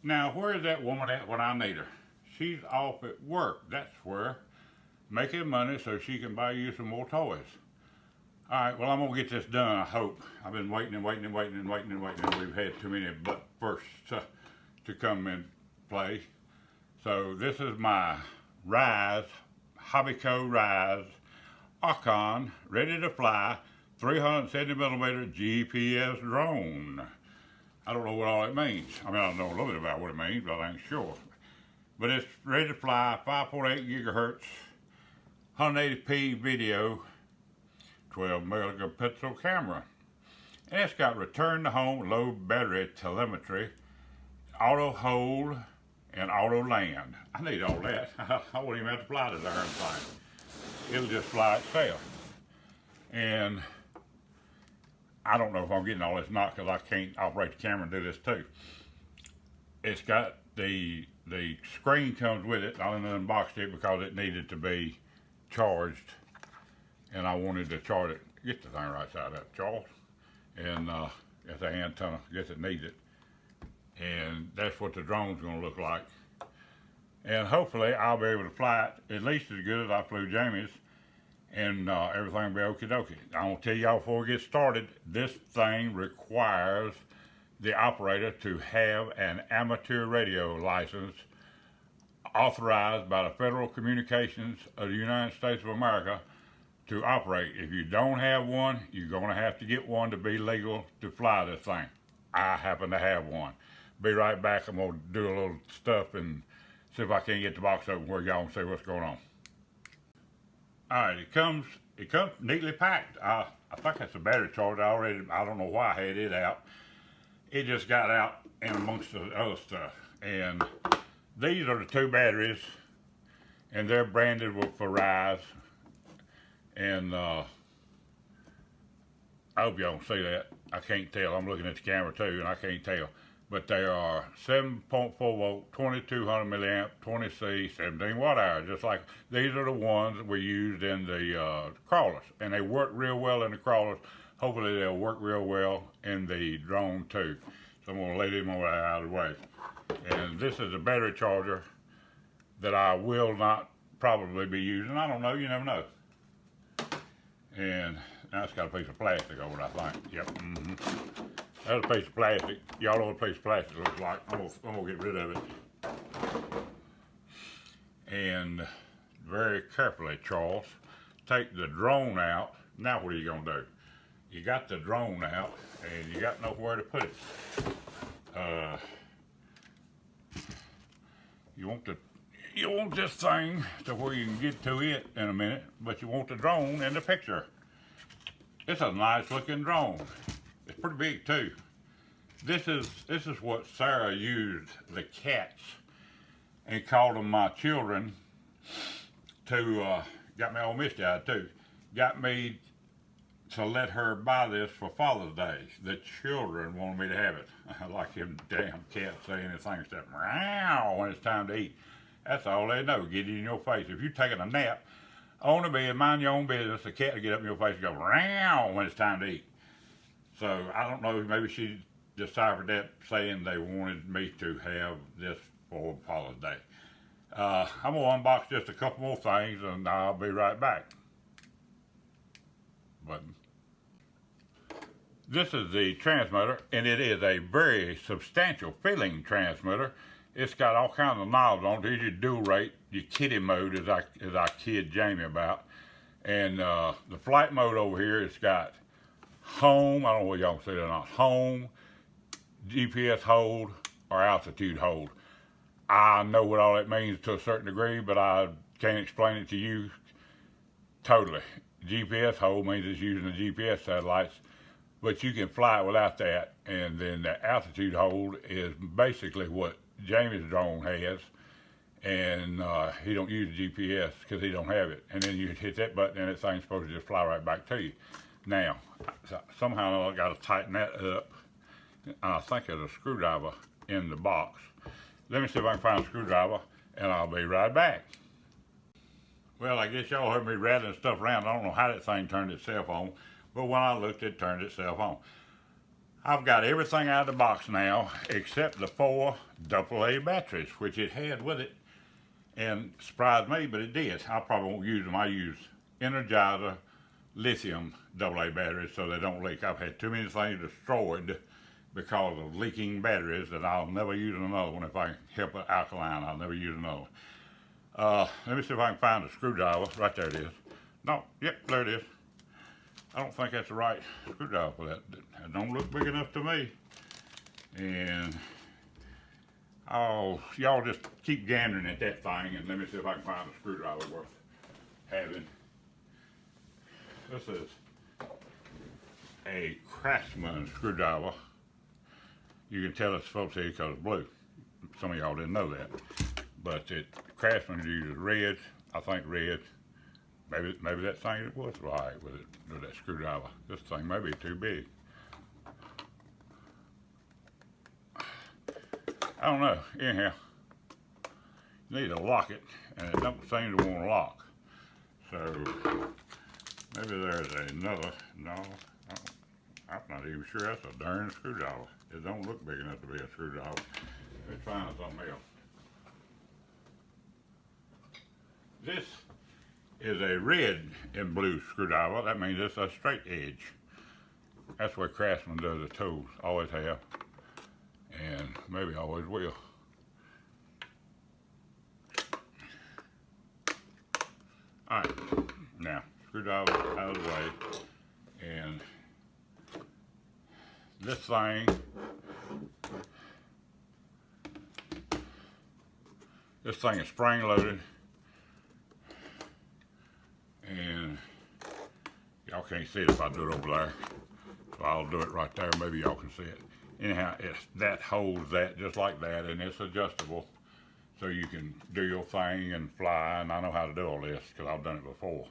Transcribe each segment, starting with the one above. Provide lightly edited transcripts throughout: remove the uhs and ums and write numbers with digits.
Now, where is that woman at when I need her? She's off at work, that's where. Making money so she can buy you some more toys. Alright, well, I'm going to get this done, I hope. I've been waiting and waiting and waiting and waiting and waiting, and we've had too many butt bursts to come in play. So, this is my Rise, Hobbyco Rise, Archon, ready to fly, 370mm GPS drone. I don't know what all it means. I mean, I know a little bit about what it means, but I ain't sure. But it's ready to fly, 5.8 gigahertz, 180p video, 12 megapixel camera. And it's got return to home, low battery telemetry, auto hold, and auto land. I need all that. I won't even have to fly the darn thing. It'll just fly itself. And I don't know if I'm getting all this not because I can't operate the camera and do this too. It's got the screen comes with it. I only unboxed it because it needed to be charged, and I wanted to charge it. Get the thing right side up, Charles. And it's an antenna. I guess it needs it. And that's what the drone's going to look like. And hopefully I'll be able to fly it at least as good as I flew Jamie's, and everything will be okie dokie. I'm going to tell y'all before we get started, this thing requires the operator to have an amateur radio license authorized by the Federal Communications of the United States of America to operate. If you don't have one, you're going to have to get one to be legal to fly this thing. I happen to have one. Be right back. I'm going to do a little stuff and see if I can get the box open where y'all can see what's going on. Alright, it comes neatly packed. I think that's a battery charger. I don't know why I had it out. It just got out in amongst the other stuff. And these are the two batteries, and they're branded with Rise. And I hope y'all can see that. I can't tell. I'm looking at the camera too, and I can't tell. But they are 7.4 volt, 2200 milliamp, 20C, 17 watt hour. Just like these are the ones that we used in the crawlers, and they work real well in the crawlers. Hopefully they'll work real well in the drone too. So I'm going to lay them out of the way. And this is a battery charger that I will not probably be using. I don't know, you never know. And now it's got a piece of plastic over it, I think. Yep. That's a piece of plastic. Y'all know what a piece of plastic looks like. I'm gonna get rid of it. And very carefully, Charles, take the drone out. Now what are you gonna do? You got the drone out, and you got nowhere to put it. You want this thing to where you can get to it in a minute, but you want the drone in the picture. It's a nice looking drone. It's pretty big too. This is what Sarah used the cats and called them my children to got me all misty eyed too. Got me to let her buy this for Father's Day. The children wanted me to have it. Like them damn cats saying this thing stuff meow when it's time to eat. That's all they know. Get it in your face. If you're taking a nap on the bed, mind your own business, the cat will get up in your face and go meow when it's time to eat. So I don't know, maybe she deciphered that saying they wanted me to have this for Father's Day. I'm going to unbox just a couple more things and I'll be right back. Button. This is the transmitter, and it is a very substantial feeling transmitter. It's got all kinds of knobs on it. Here's your dual rate, your kiddie mode, as I kid Jamie about. And the flight mode over here, it's got home, I don't know what y'all can see that or not, home, GPS hold, or altitude hold. I know what all that means to a certain degree, but I can't explain it to you totally. GPS hold means it's using the GPS satellites, but you can fly it without that. And then the altitude hold is basically what Jamie's drone has, and he don't use GPS because he don't have it. And then you hit that button and that thing's supposed to just fly right back to you. Now, somehow I got to tighten that up. I think there's a screwdriver in the box. Let me see if I can find a screwdriver, and I'll be right back. Well, I guess y'all heard me rattling stuff around. I don't know how that thing turned itself on, but when I looked, it turned itself on. I've got everything out of the box now except the 4 AA batteries, which it had with it, and surprised me, but it did. I probably won't use them. I use Energizer lithium AA batteries so they don't leak. I've had too many things destroyed because of leaking batteries that I'll never use another one. If I can help it alkaline, I'll never use another one. Let me see if I can find a screwdriver. Right there it is. No, yep, there it is. I don't think that's the right screwdriver for that. It don't look big enough to me. And y'all just keep gandering at that thing and let me see if I can find a screwdriver worth having. This is a Craftsman screwdriver. You can tell it's supposed to be because it's blue. Some of y'all didn't know that. But Craftsman uses red, I think red. Maybe that thing was right with that screwdriver. This thing may be too big. I don't know. Anyhow, you need to lock it, and it don't seem to want to lock. So maybe there's another. No, I'm not even sure that's a darn screwdriver. It don't look big enough to be a screwdriver. Let's find something else. This is a red and blue screwdriver. That means it's a straight edge. That's what Craftsman does the tools. Always have. And maybe always will. Alright, now screwdriver out of the way. And this thing is spring loaded. And y'all can't see it if I do it over there. So I'll do it right there. Maybe y'all can see it. Anyhow, that holds that just like that, and it's adjustable. So you can do your thing and fly, and I know how to do all this because I've done it before.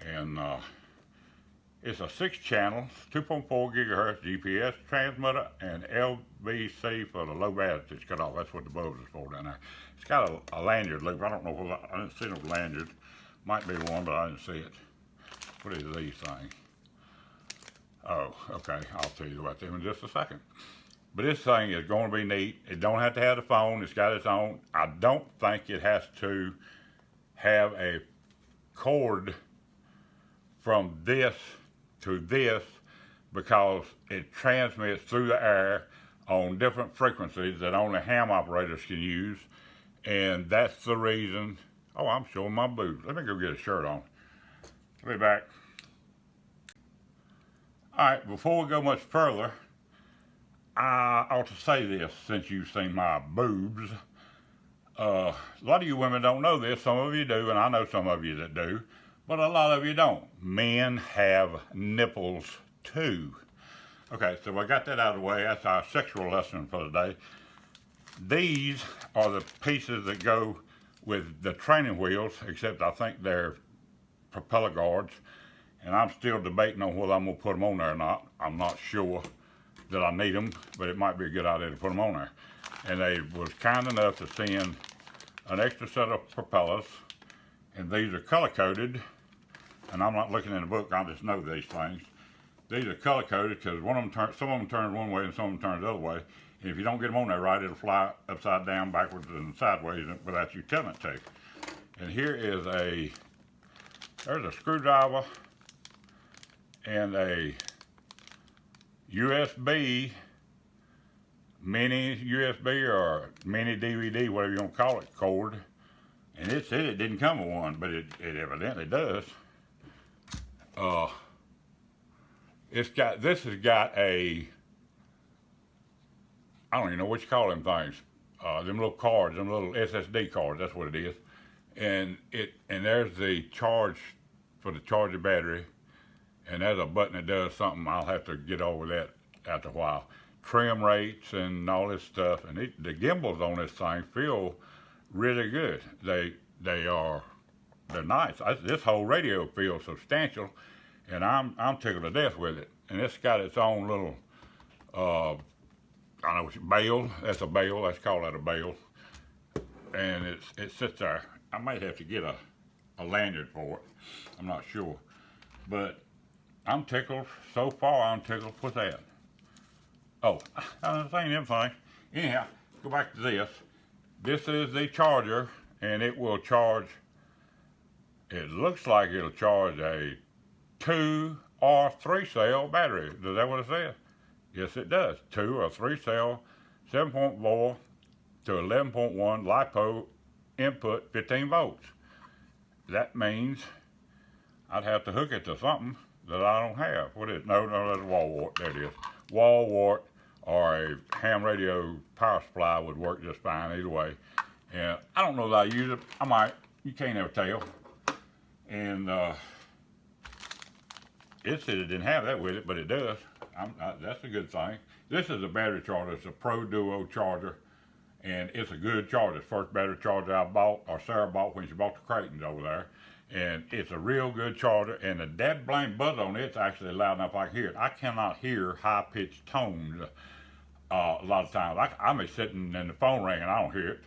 And it's a 6-channel, 2.4 gigahertz GPS transmitter, and LVC for the low voltage cut off. That's what the bulbs is for down there. It's got a lanyard loop. I don't know what I didn't see no lanyard. Might be one, but I didn't see it. What is these things? Oh, okay. I'll tell you about them in just a second. But this thing is going to be neat. It don't have to have the phone. It's got its own. I don't think it has to have a cord from this to this because it transmits through the air on different frequencies that only ham operators can use. And that's the reason. Oh, I'm showing my boobs. Let me go get a shirt on. I'll be back. Alright, before we go much further, I ought to say this since you've seen my boobs. A lot of you women don't know this. Some of you do, and I know some of you that do. But a lot of you don't. Men have nipples too. Okay, so I got that out of the way. That's our sexual lesson for today. These are the pieces that go with the training wheels, except I think they're propeller guards. And I'm still debating on whether I'm going to put them on there or not. I'm not sure that I need them, but it might be a good idea to put them on there. And they was kind enough to send an extra set of propellers. And these are color-coded. And I'm not looking in the book, I just know these things. These are color-coded because some of them turn one way and some of them turn the other way. And if you don't get them on there right, it'll fly upside down, backwards, and sideways without you telling it to. And here is there's a screwdriver and a USB, mini USB or mini DVD, whatever you want to call it, cord. And it said it didn't come with one, but it evidently does. This has got a, I don't even know what you call them things. Them little cards, them little SSD cards, that's what it is. And there's the charge for the charger battery. And there's a button that does something. I'll have to get over that after a while. Trim rates and all this stuff. And the gimbals on this thing feel really good. They're nice. This whole radio feels substantial, and I'm tickled to death with it. And it's got its own little, I don't know, bail. That's a bail. Let's call that a bail. And it sits there. I might have to get a lanyard for it. I'm not sure, but I'm tickled. So far, I'm tickled with that. Oh, I'm saying everything. Anyhow, go back to this. This is the charger, and it will charge, it looks like it'll charge a 2 or 3 cell battery. Is that what it says? Yes, it does. 2 or 3 cell, 7.4 to 11.1 LiPo input, 15 volts. That means I'd have to hook it to something that I don't have. What is it? No, that's a wall wart. There it is. Wall wart or a ham radio power supply would work just fine either way. And I don't know that I use it. I might. You can't ever tell. And it said it didn't have that with it, but it does. That's a good thing. This is a battery charger. It's a Pro Duo charger, and it's a good charger. It's the first battery charger I bought, or Sarah bought when she bought the Creightons over there. And it's a real good charger, and the dead blame buzz on it's actually loud enough I can hear it. I cannot hear high-pitched tones a lot of times. I may be sitting and the phone ringing, I don't hear it.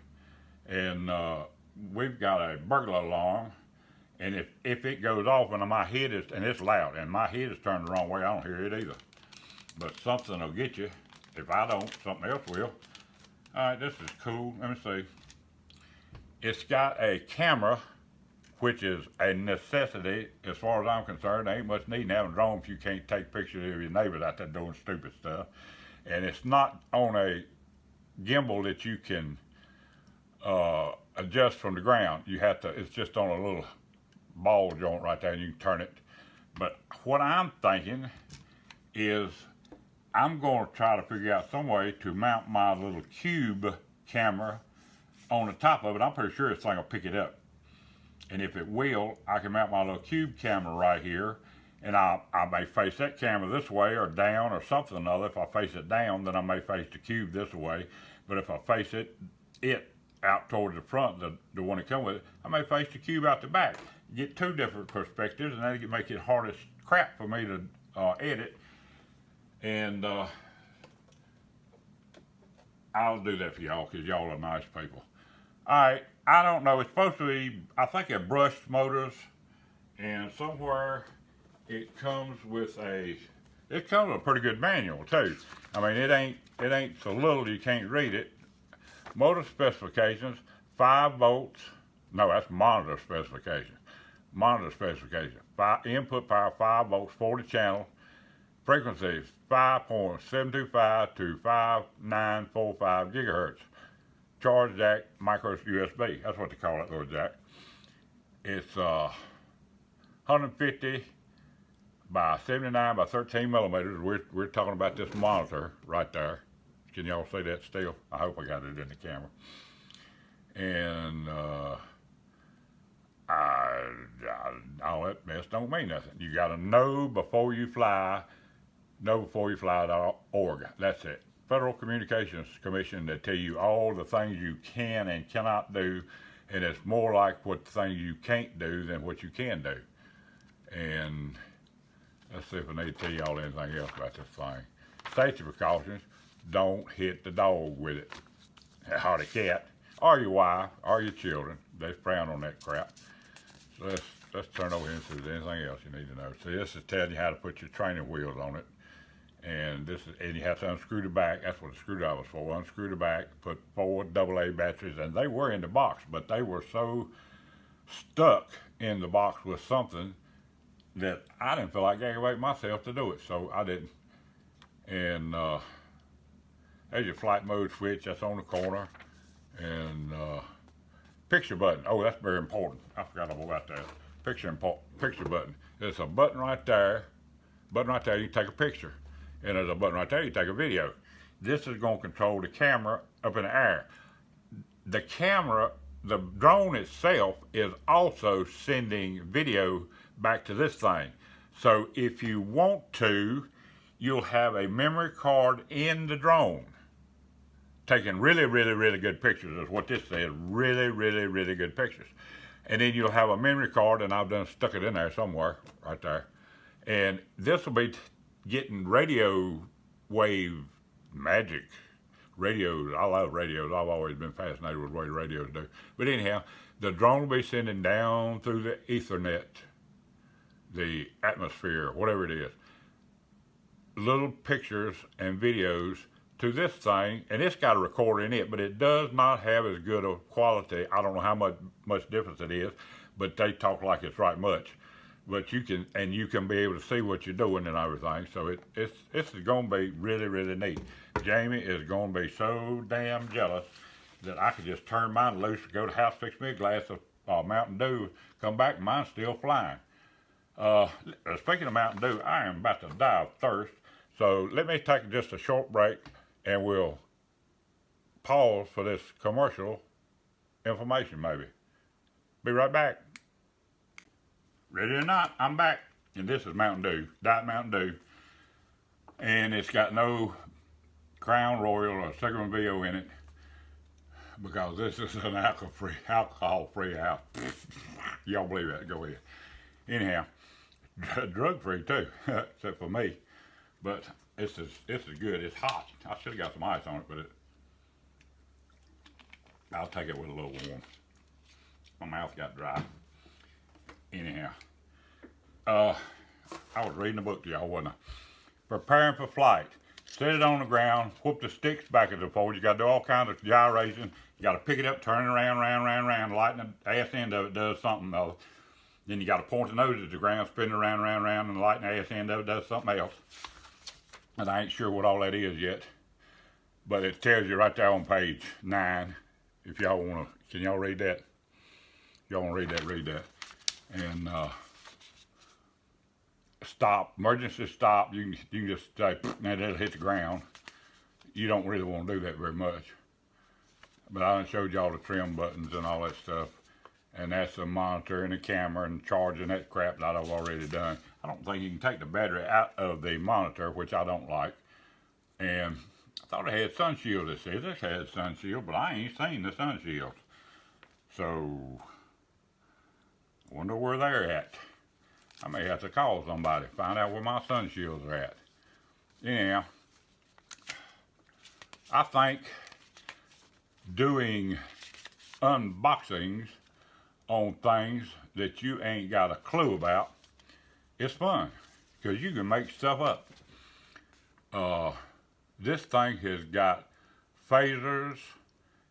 And we've got a burglar alarm, and if it goes off and my head is, and it's loud, and my head is turned the wrong way, I don't hear it either. But something will get you. If I don't, something else will. All right, this is cool. Let me see. It's got a camera, which is a necessity as far as I'm concerned. There ain't much need in having a drone if you can't take pictures of your neighbors out there doing stupid stuff. And it's not on a gimbal that you can adjust from the ground. You have to, it's just on a little ball joint right there and you can turn it. But what I'm thinking is I'm going to try to figure out some way to mount my little cube camera on the top of it. I'm pretty sure this thing will pick it up. And if it will, I can mount my little cube camera right here, and I may face that camera this way or down or something or another. If I face it down, then I may face the cube this way. But if I face it out towards the front, the one that comes with it, I may face the cube out the back. Get 2 different perspectives, and that can make it hard as crap for me to edit. And I'll do that for y'all because y'all are nice people. All right. I don't know. It's supposed to be, I think, a brushed motors, and somewhere it comes with a pretty good manual too. I mean, it ain't so little you can't read it. Motor specifications: 5 volts. No, that's monitor specifications. Monitor specifications: input power 5 volts, 40 channels. Frequency 5.725 to 5945 gigahertz. Charge jack, micro USB. That's what they call that little jack. It's 150 by 79 by 13 millimeters. We're talking about this monitor right there. Can y'all see that still? I hope I got it in the camera. And all that mess don't mean nothing. You got to know before you fly. KnowBeforeYouFly.org. That's it. Federal Communications Commission that tell you all the things you can and cannot do, and it's more like what things you can't do than what you can do. And let's see if I need to tell y'all anything else about this thing. Safety precautions: don't hit the dog with it, or the cat, or your wife, or your children. They frown on that crap. So let's turn over here and see if there's anything else you need to know. See, this is telling you how to put your training wheels on it. And you have to unscrew the back. That's what the screwdriver's for. Unscrew the back, put 4 AA batteries, and they were in the box, but they were so stuck in the box with something that I didn't feel like aggravating myself to do it, so I didn't. And there's your flight mode switch. That's on the corner. And picture button. Oh, that's very important. I forgot all about that. Picture button. There's a button right there. You can take a picture. And there's a button right there, you take a video. This is going to control the camera up in the air. The camera, the drone itself, is also sending video back to this thing. So if you want to, you'll have a memory card in the drone taking really, really, really good pictures, is what this says. Really, really, really good pictures. And then you'll have a memory card, and I've done stuck it in there somewhere, right there. And this will be getting radio wave magic. Radios, I love radios. I've always been fascinated with what radios do. But anyhow, the drone will be sending down through the Ethernet, the atmosphere, whatever it is, little pictures and videos to this thing, and it's got a recorder in it, but it does not have as good a quality. I don't know how much difference it is, but they talk like it's right much. But you can be able to see what you're doing and everything. So it's going to be really, really neat. Jamie is going to be so damn jealous that I could just turn mine loose, go to the house, fix me a glass of Mountain Dew, come back, and mine's still flying. Speaking of Mountain Dew, I am about to die of thirst. So let me take just a short break, and we'll pause for this commercial information maybe. Be right back. Ready or not, I'm back. And this is Mountain Dew, Diet Mountain Dew. And it's got no Crown Royal or Cinnamon VO in it, because this is an alcohol-free house. Y'all believe that? Go ahead. Anyhow, drug-free too, except for me. But it's as good. It's hot. I should have got some ice on it, but I'll take it with a little warm. My mouth got dry. Anyhow, I was reading a book to y'all, wasn't I? Preparing for flight. Set it on the ground, whoop the sticks back at the forward. You got to do all kinds of gyration. You got to pick it up, turn it around, lighten the ass end of it does something else. Then you got to point the nose at the ground, spin it around, and the lighten the ass end of it does something else. And I ain't sure what all that is yet, but it tells you right there on page 9. If y'all want to, can y'all read that? If y'all want to read that, read that. And stop, emergency stop. You can just say, now that'll hit the ground. You don't really want to do that very much. But I done showed y'all the trim buttons and all that stuff. And that's the monitor and the camera and charging that crap that I've already done. I don't think you can take the battery out of the monitor, which I don't like. And I thought it had sun shield. It says it had sun shield, but I ain't seen the sun shield. So, wonder where they're at. I may have to call somebody, find out where my sun shields are at. Anyhow, I think doing unboxings on things that you ain't got a clue about is fun, because you can make stuff up. This thing has got phasers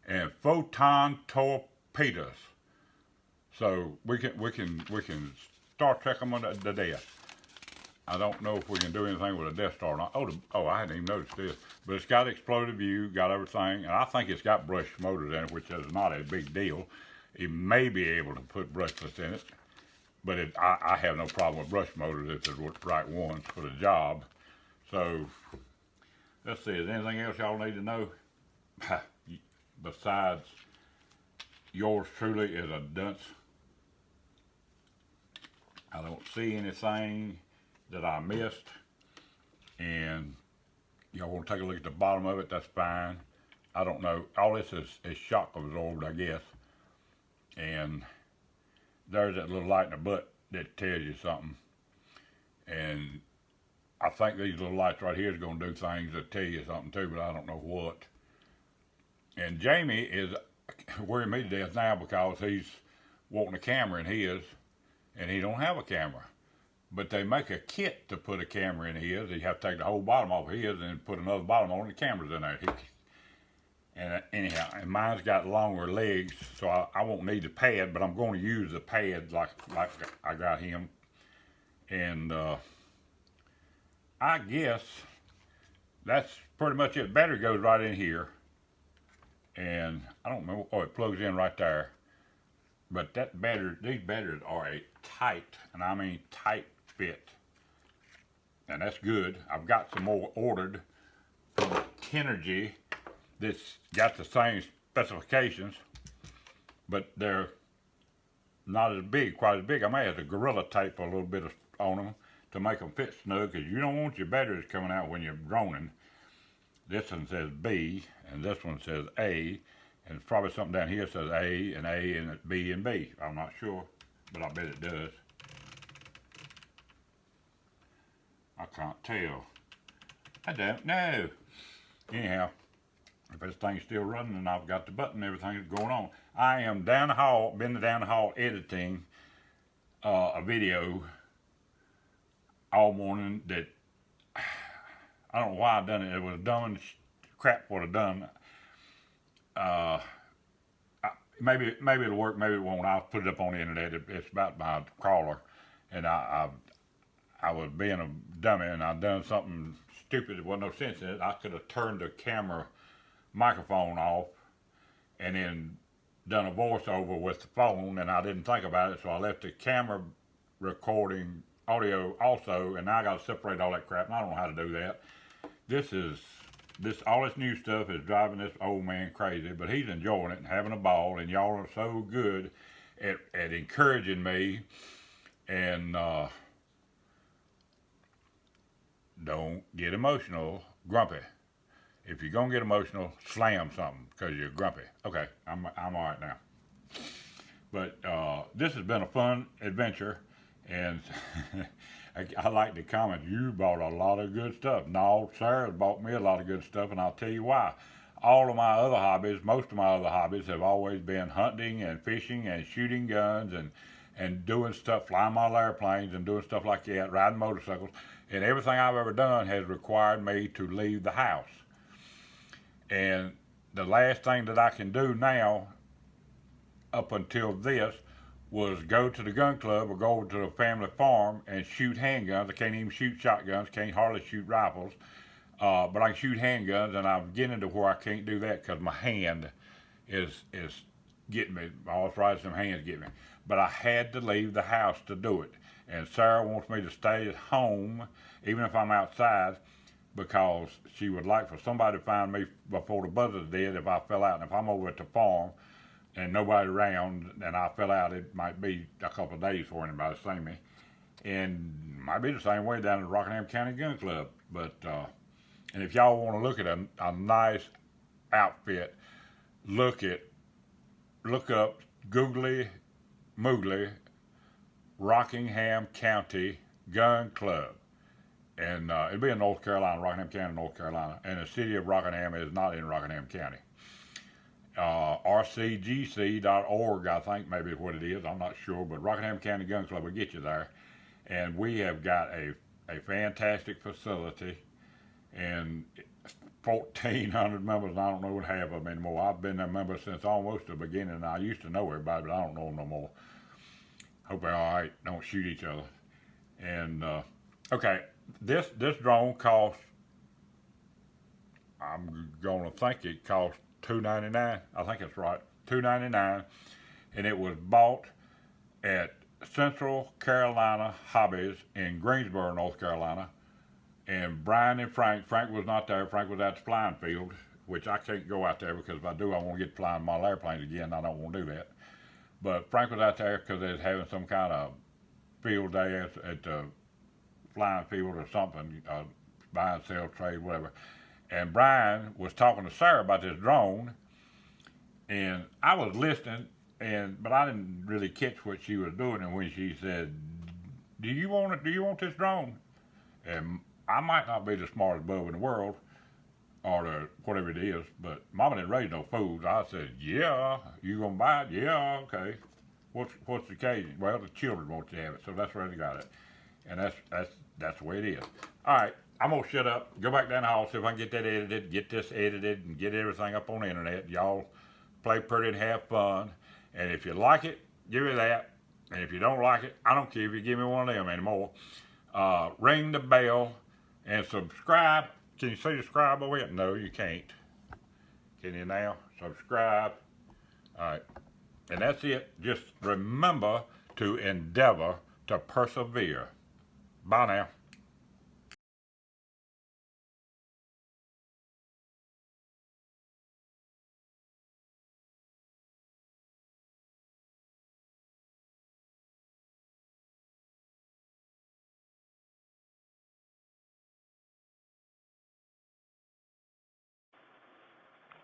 and photon torpedoes, so we can Star Trek them to death. I don't know if we can do anything with a Death Star or not. Oh, I hadn't even noticed this. But it's got exploded view, got everything, and I think it's got brushed motors in it, which is not a big deal. It may be able to put brushless in it, but I have no problem with brush motors if they're the right ones for the job. So, let's see, is there anything else y'all need to know? Besides, yours truly is a dunce. I don't see anything that I missed, and y'all want to take a look at the bottom of it, that's fine. I don't know, all this is shock absorbed, I guess. And there's that little light in the butt that tells you something. And I think these little lights right here is going to do things that tell you something too, but I don't know what. And Jamie is worrying me to death now because he's wanting a camera in his, and he don't have a camera. But they make a kit to put a camera in his. You have to take the whole bottom off of his and put another bottom on, and the camera's in there. And anyhow, and mine's got longer legs, so I won't need the pad, but I'm going to use the pad like I got him. And I guess that's pretty much it. Battery goes right in here. And I don't remember, oh, it plugs in right there. But that battery, these batteries are a tight, and I mean tight fit. And that's good. I've got some more ordered from Tenergy that's got the same specifications, but they're not as big, quite as big. I may have to Gorilla Tape a little bit on them to make them fit snug, because you don't want your batteries coming out when you're droning. This one says B, and this one says A, and probably something down here says A, and B, and B. I'm not sure, but I bet it does. I can't tell. I don't know. Anyhow, if this thing's still running and I've got the button and everything's going on, I am down the hall, been down the hall editing a video all morning that I don't know why I done it. It was dumb crap what I done. Uh, maybe it'll work, maybe it won't. I'll put it up on the internet. It's about my crawler, and I was being a dummy, and I done something stupid. There wasn't no sense in it. I could have turned the camera microphone off, and then done a voiceover with the phone, and I didn't think about it, so I left the camera recording audio also, and now I got to separate all that crap, and I don't know how to do that. All this new stuff is driving this old man crazy, but he's enjoying it and having a ball, and y'all are so good at encouraging me, and don't get emotional, grumpy. If you're gonna get emotional, slam something because you're grumpy. Okay, I'm all right now. But this has been a fun adventure, and I like to comment. You bought a lot of good stuff. No, Sarah bought me a lot of good stuff, and I'll tell you why. All of my other hobbies, most of my other hobbies, have always been hunting and fishing and shooting guns and doing stuff, flying model airplanes and doing stuff like that, riding motorcycles. And everything I've ever done has required me to leave the house. And the last thing that I can do now, up until this, was go to the gun club or go over to the family farm and shoot handguns. I can't even shoot shotguns, can't hardly shoot rifles, but I can shoot handguns, and I'm getting to where I can't do that because my hand is getting me. Arthritis in my hands get me. But I had to leave the house to do it. And Sarah wants me to stay at home, even if I'm outside, because she would like for somebody to find me before the buzzers did if I fell out. And if I'm over at the farm and nobody around and I fell out, it might be a couple of days before anybody see me. And might be the same way down at the Rockingham County Gun Club. But and if y'all want to look at a nice outfit, look up Googly Moogly Rockingham County Gun Club. And it'll be in North Carolina, Rockingham County, North Carolina. And the city of Rockingham is not in Rockingham County. rcgc.org, I think, maybe is what it is. I'm not sure. But Rockingham County Gun Club will get you there. And we have got a fantastic facility. And 1,400 members, and I don't know what half of them anymore. I've been a member since almost the beginning. And I used to know everybody, but I don't know them no more. Hope they're all right. Don't shoot each other. And, okay. This drone cost, I'm gonna think it cost $2.99. I think it's right, $2.99, and it was bought at Central Carolina Hobbies in Greensboro, North Carolina. And Brian and Frank was not there. Frank was at the flying field, which I can't go out there because if I do, I want to get flying model airplanes again. I don't want to do that. But Frank was out there because they was having some kind of field day at the flying field or something, buy and sell, trade, whatever. And Brian was talking to Sarah about this drone, and I was listening, but I didn't really catch what she was doing. And when she said, "Do you want it? Do you want this drone?" And I might not be the smartest bub in the world, or whatever it is, but Mama didn't raise no fools. I said, "Yeah, you gonna buy it? Yeah, okay. What's the occasion?" Well, the children want to have it, so that's where they got it. And that's the way it is. All right, I'm gonna shut up, go back down the hall, see if I can get that edited, get this edited, and get everything up on the internet. Y'all play pretty and have fun. And if you like it, give me that. And if you don't like it, I don't care if you give me one of them anymore. Ring the bell and subscribe. Can you see subscribe over here? No, you can't. Can you now? Subscribe. All right. And that's it. Just remember to endeavor to persevere. Bye now.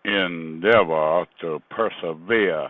Endeavor to persevere.